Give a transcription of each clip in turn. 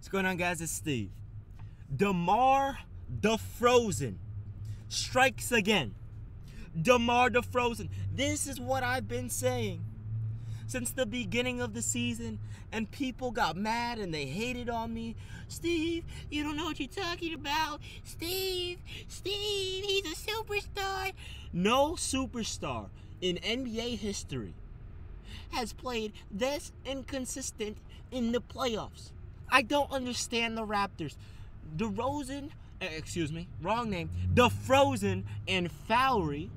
What's going on, guys? It's Steve. Demar Defrozen strikes again. Demar Defrozen. This is what I've been saying since the beginning of the season, and people got mad and they hated on me. Steve, you don't know what you're talking about. Steve, he's a superstar. No superstar in NBA history has played this inconsistent in the playoffs. I don't understand the Raptors. Defrozen and Fowry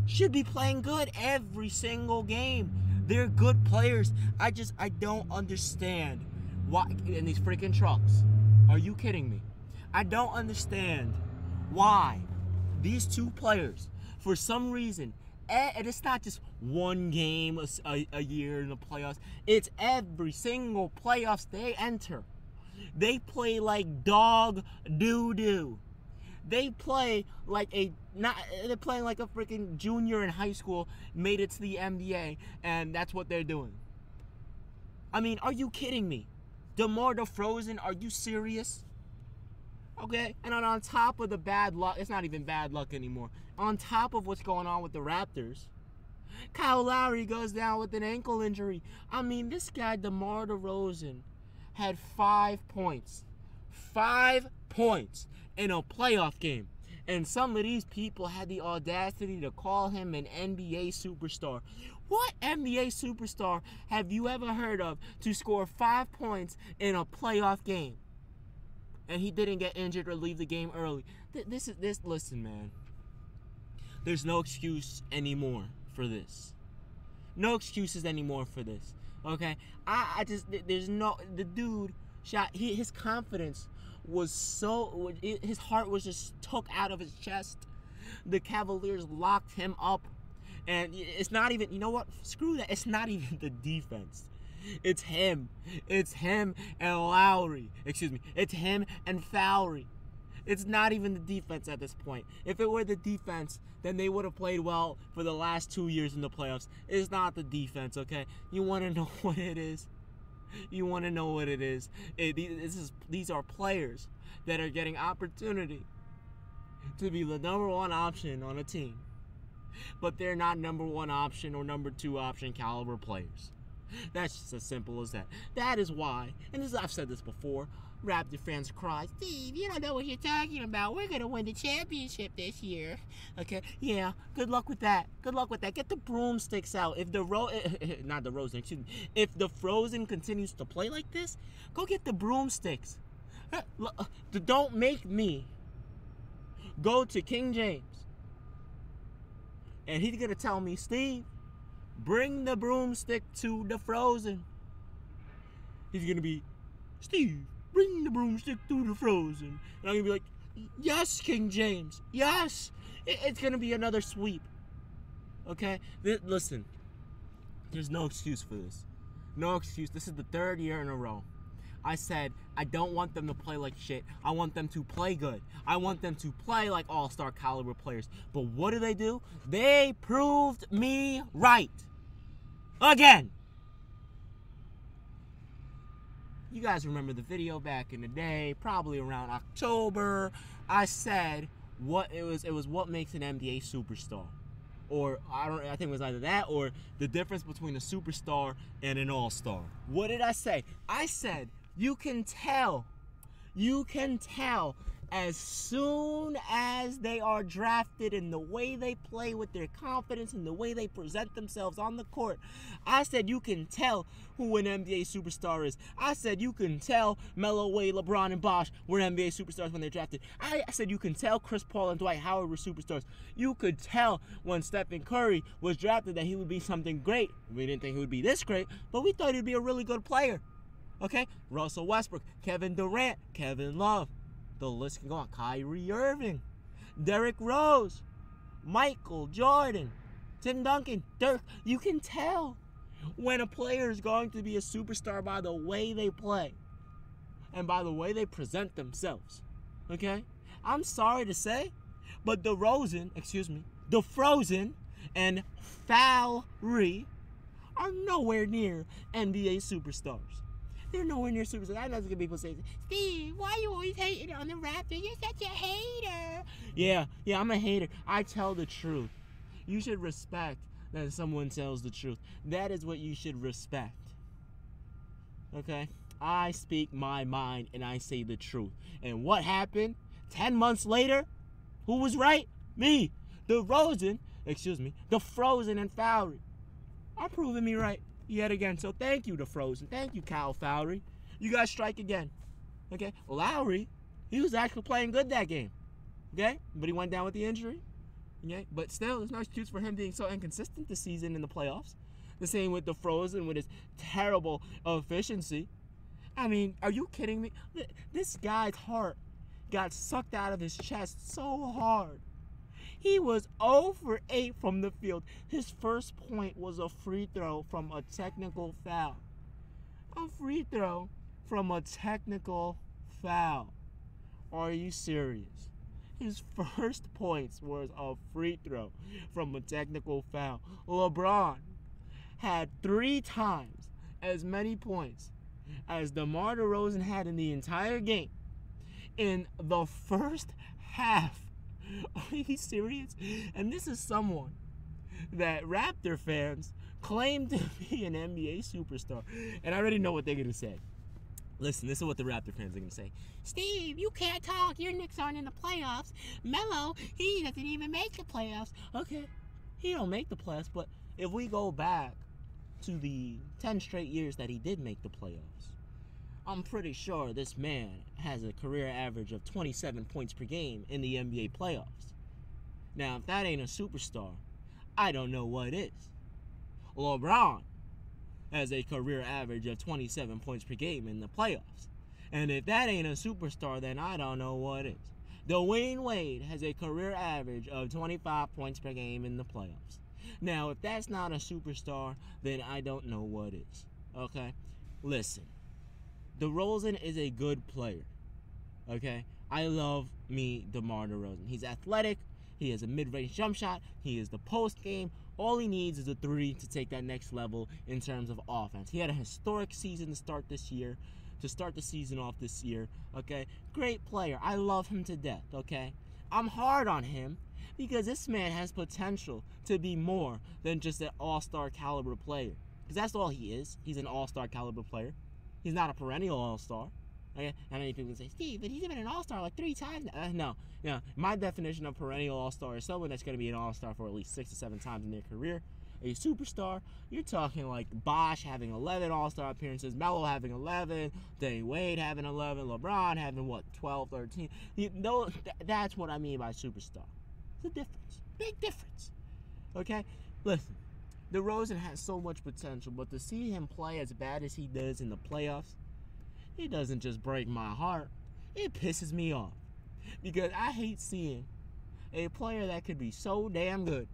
should be playing good every single game. They're good players. I don't understand why. And these freaking trucks. Are you kidding me? I don't understand why these two players, for some reason, and it's not just one game a year in the playoffs. It's every single playoffs they enter. They play like dog doo-doo. They play like they're playing like a freaking junior in high school, made it to the NBA, and that's what they're doing. I mean, are you kidding me? DeMar DeFrozen, are you serious? Okay, and on top of the bad luck, it's not even bad luck anymore. On top of what's going on with the Raptors, Kyle Lowry goes down with an ankle injury. I mean, this guy, DeMar DeRozan, had 5 points. 5 points in a playoff game. And some of these people had the audacity to call him an NBA superstar. What NBA superstar have you ever heard of to score 5 points in a playoff game? And he didn't get injured or leave the game early. Listen, man. There's no excuse anymore for this. No excuses anymore for this. Okay? The dude shot, his confidence was his heart was just took out of his chest. The Cavaliers locked him up. And it's not even, you know what? Screw that. It's not even the defense. It's him. It's him and Lowry. It's him and Fowry. It's not even the defense at this point. If it were the defense, then they would have played well for the last 2 years in the playoffs. It's not the defense, okay? You want to know what it is? You want to know what it is? These are players that are getting opportunity to be the number one option on a team. But they're not number one option or number two option caliber players. That's just as simple as that. That is why, and I've said this before, Raptor fans cry, Steve, you don't know what you're talking about. We're going to win the championship this year. Okay? Yeah, good luck with that. Good luck with that. Get the broomsticks out. If if the Frozen continues to play like this, go get the broomsticks. Don't make me go to King James. And he's going to tell me, Steve, bring the broomstick to Defrozen. He's going to be, Steve, bring the broomstick to Defrozen. And I'm going to be like, yes, King James, yes. It's going to be another sweep. Okay? Listen, there's no excuse for this. No excuse. This is the 3rd year in a row. I said, I don't want them to play like shit. I want them to play good. I want them to play like all-star caliber players. But what do? They proved me right. Again. You guys remember the video back in the day, probably around October. I said it was what makes an NBA superstar. Or I think it was either that or the difference between a superstar and an all-star. What did I say? I said you can tell as soon as they are drafted in the way they play with their confidence and the way they present themselves on the court. I said you can tell who an NBA superstar is. I said you can tell Melo, Wade, LeBron, and Bosh were NBA superstars when they're drafted. I said you can tell Chris Paul and Dwight Howard were superstars. You could tell when Stephen Curry was drafted that he would be something great. We didn't think he would be this great, but we thought he'd be a really good player. Okay? Russell Westbrook, Kevin Durant, Kevin Love. The list can go on. Kyrie Irving, Derrick Rose, Michael Jordan, Tim Duncan, Dirk. You can tell when a player is going to be a superstar by the way they play and by the way they present themselves. Okay? I'm sorry to say, but Defrozen and Fowry are nowhere near NBA superstars. They're nowhere near superstars. I know there's gonna be people saying, Steve, why are you always hating on the Raptors? You're such a hater. Yeah, I'm a hater. I tell the truth. You should respect that someone tells the truth. That is what you should respect. Okay? I speak my mind and I say the truth. And what happened? 10 months later, who was right? Me. Defrozen and Fowry are proving me right yet again. So thank you, Defrozen. Thank you, Kyle Fowry. You guys strike again. Okay? Lowry, he was actually playing good that game. Okay? But he went down with the injury. Okay? But still, there's no excuse for him being so inconsistent this season in the playoffs. The same with Defrozen with his terrible efficiency. I mean, are you kidding me? This guy's heart got sucked out of his chest so hard. He was 0 for 8 from the field. His first point was a free throw from a technical foul. A free throw from a technical foul. Are you serious? His first points was a free throw from a technical foul. LeBron had 3 times as many points as DeMar DeRozan had in the entire game in the first half. Are you serious? And this is someone that Raptor fans claim to be an NBA superstar. And I already know what they're going to say. Listen, this is what the Raptor fans are going to say. Steve, you can't talk. Your Knicks aren't in the playoffs. Melo, he doesn't even make the playoffs. Okay, he don't make the playoffs, but if we go back to the 10 straight years that he did make the playoffs, I'm pretty sure this man has a career average of 27 points per game in the NBA playoffs. Now, if that ain't a superstar, I don't know what is. LeBron has a career average of 27 points per game in the playoffs. And if that ain't a superstar, then I don't know what is. Dwyane Wade has a career average of 25 points per game in the playoffs. Now, if that's not a superstar, then I don't know what is. Okay? Listen. DeRozan is a good player. Okay? I love me DeMar DeRozan. He's athletic. He has a mid-range jump shot. He is the post game. All he needs is a 3 to take that next level in terms of offense. He had a historic season to start the season off this year. Okay? Great player. I love him to death. Okay? I'm hard on him because this man has potential to be more than just an all-star caliber player. Because that's all he is. He's an all-star caliber player. He's not a perennial all-star. Okay? I know people can say, Steve, but he's been an all-star like 3 times. No. My definition of perennial all-star is someone that's going to be an all-star for at least 6 to 7 times in their career. A superstar, you're talking like Bosh having 11 all-star appearances, Melo having 11, Dwyane Wade having 11, LeBron having, 12, 13. That's what I mean by superstar. It's a difference. Big difference. Okay? Listen. DeRozan has so much potential, but to see him play as bad as he does in the playoffs, it doesn't just break my heart. It pisses me off. Because I hate seeing a player that could be so damn good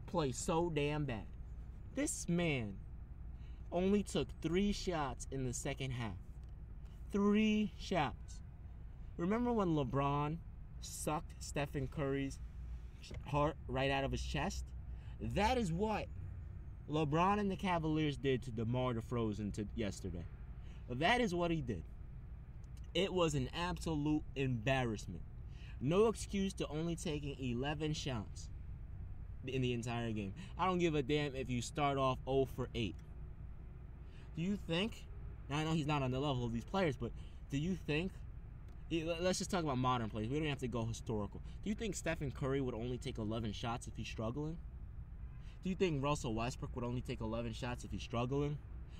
play so damn bad. This man only took 3 shots in the second half. 3 shots. Remember when LeBron sucked Stephen Curry's heart right out of his chest? That is what LeBron and the Cavaliers did to DeMar DeRozan yesterday. That is what he did. It was an absolute embarrassment. No excuse to only taking 11 shots in the entire game. I don't give a damn if you start off 0 for 8. Do you think, now I know he's not on the level of these players, but do you think, let's just talk about modern players. We don't have to go historical. Do you think Stephen Curry would only take 11 shots if he's struggling? Do you think Russell Westbrook would only take 11 shots if he's struggling?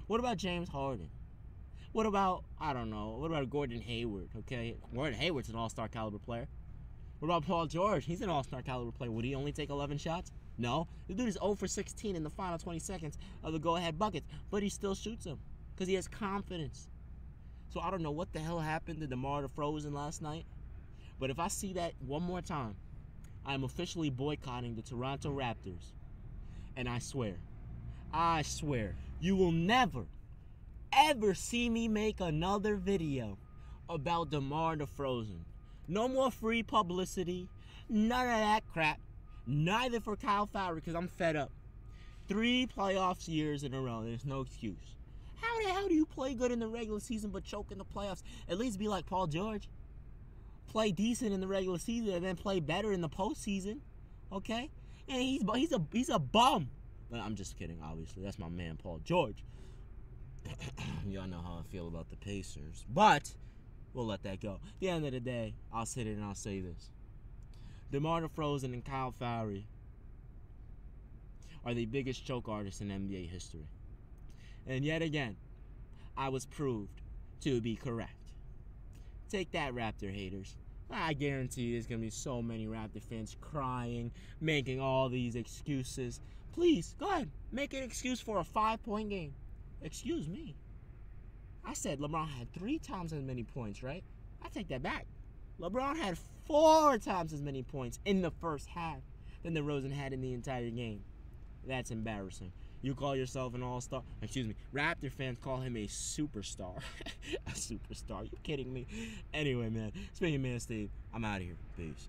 What about James Harden? What about, I don't know, what about Gordon Hayward, okay? Gordon Hayward's an all-star caliber player. What about Paul George? He's an all-star caliber player. Would he only take 11 shots? No. The dude is 0 for 16 in the final 20 seconds of the go-ahead buckets, but he still shoots them because he has confidence. So I don't know what the hell happened to DeMar DeRozan last night, but if I see that one more time, I'm officially boycotting the Toronto Raptors. And I swear, you will never, ever see me make another video about DeMar DeRozan. No more free publicity, none of that crap. Neither for Kyle Fowry, because I'm fed up. 3 playoffs years in a row, there's no excuse. How the hell do you play good in the regular season but choke in the playoffs? At least be like Paul George. Play decent in the regular season and then play better in the postseason. Okay? And he's a bum. But I'm just kidding, obviously. That's my man, Paul George. Y'all know how I feel about the Pacers. But we'll let that go. At the end of the day, I'll sit here and I'll say this. Demar Defrozen and Kyle Fowry are the biggest choke artists in NBA history. And yet again, I was proved to be correct. Take that, Raptor haters. I guarantee there's going to be so many Raptor fans crying, making all these excuses. Please, go ahead. Make an excuse for a 5-point game. Excuse me. I said LeBron had 3 times as many points, right? I take that back. LeBron had 4 times as many points in the first half than DeRozan had in the entire game. That's embarrassing. You call yourself an all-star? Excuse me. Raptor fans call him a superstar. A superstar. You kidding me? Anyway, man. It's been your man, Steve. I'm out of here. Peace.